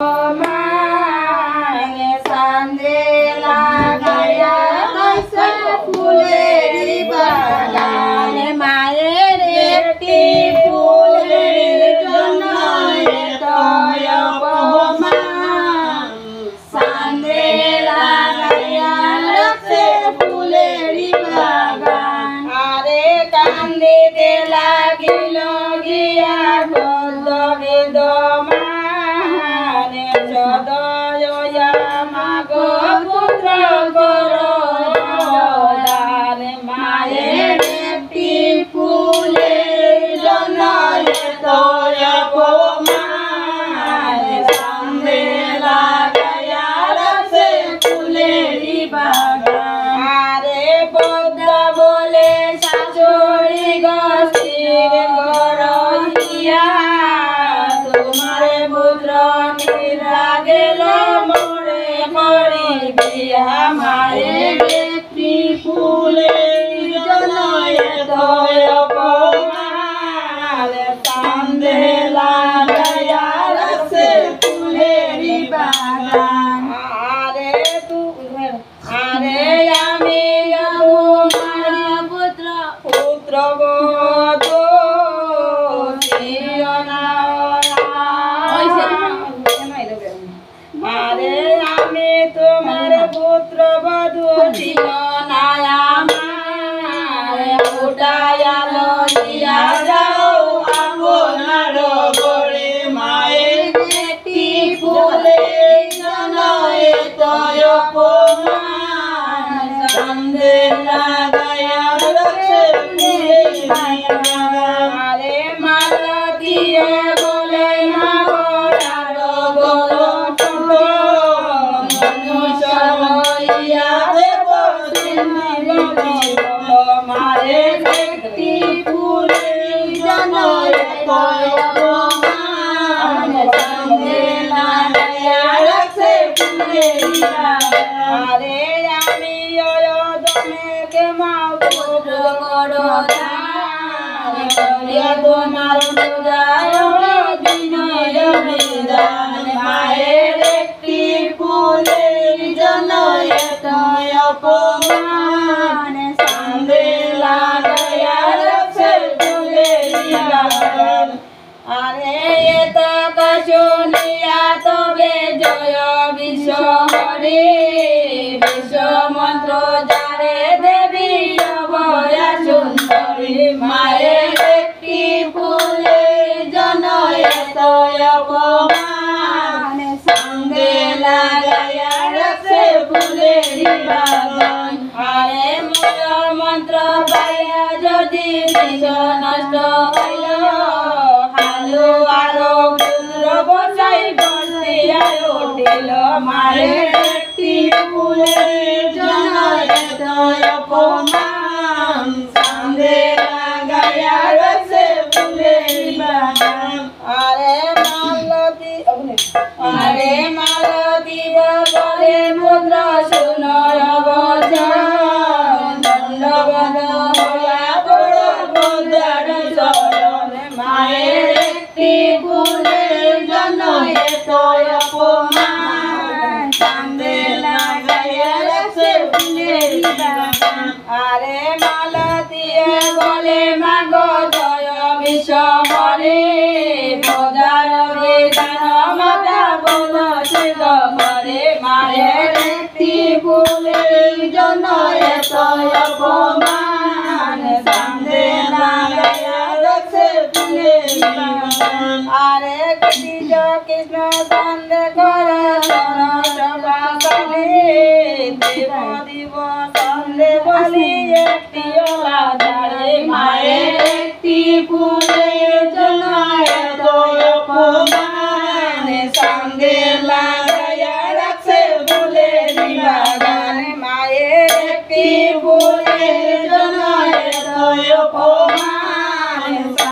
माने सांदे लागाया कैसे फुलेरी बागान माয়ের একটি ফুলের জন্য এতই অপমান सांदे লাগায়া রাখছে ফুলেরি বাগান আরে কান্দিতে লাগিল গিয়া গদ বেদমা সদয়া মাগো পুত্র গরদান মায়ের একটি ফুলের জন্য এতই অপমান সামনে লাগায়া রাখছে ফুলেরি বাগান আরে পদ্মা বলে শাশুড়ি গস্তির গরহিয়া তোমার পুত্র গেল মরে মরি গিয়া মায়ের একটি ফুলের জন্য এতই অপমান সামনে লাগায়া রাখছে ফুলেরি বাগান আরে আমি তোমার পুত্র বধূ আরে আমি তোমার পুত্র বধূ ছিল না আমার উঠাইয়া লইয়া যাও আপনার ঘরে মায়ের একটি ফুলের জন্য এতই অপমান সামনে লাগায়া রাখছে ফুলেরি বাগান আরে মালা দিয়ে বলে না মায়ের একটি ফুলের জন্য এতই অপমান সামনে লাগায়া রাখছে ফুলেরি বাগান আরে আমি অদমে মাও পুত্র গরদান তোমার পূজায় বিনয় বিধান মায়ের একটি ফুলের জন্য এতই অপমান সামনে লাগায়া রাখছে ফুলেরি বাগান আরে এত শুনিয়া তবে জয় বিশ্ব হরি বিশ্ব মন্ত্র যারে দেবী অভয়া সুন্দরী মায়ের একটি ফুলের জন্য এতই অপমান সামনে লাগায়া রাখছে ফুলেরি বাগান আরে মূল মন্ত্র পাইয়া যদি বিশ্ব নষ্ট হইল হালু আরো পুত্র বসাই বসিয়া উঠিল মায়ের একটি ফুলের জন্য এতই অপমান সামনে লাগায়া রাখছে ফুলেরি বাগান আরে মালতী বলে পুত্র শুনর বচন দণ্ডবধ হইয়া পড় পদ্মার চরণ মায়ের একটি ফুলের জন্য এতই অপমান সামনে লাগায়া রাখছে ফুলেরি বাগান আরে মালতী বলে মাগো জয় বিশ্ব হরি পদার বিধান মাতা বলছে গরে মায়ের একটি ফুলের জন্য এতই অপমান সামনে লাগায়া রাখছে ফুলেরি বাগান আরে কৃষ্ণ সন্ধে করে সরসবাসনে দেব দিব সন্ধে বলি একটি ওলা দাঁড়ে মায়ের একটি ফুলের জন্য এতই অপমান সামনে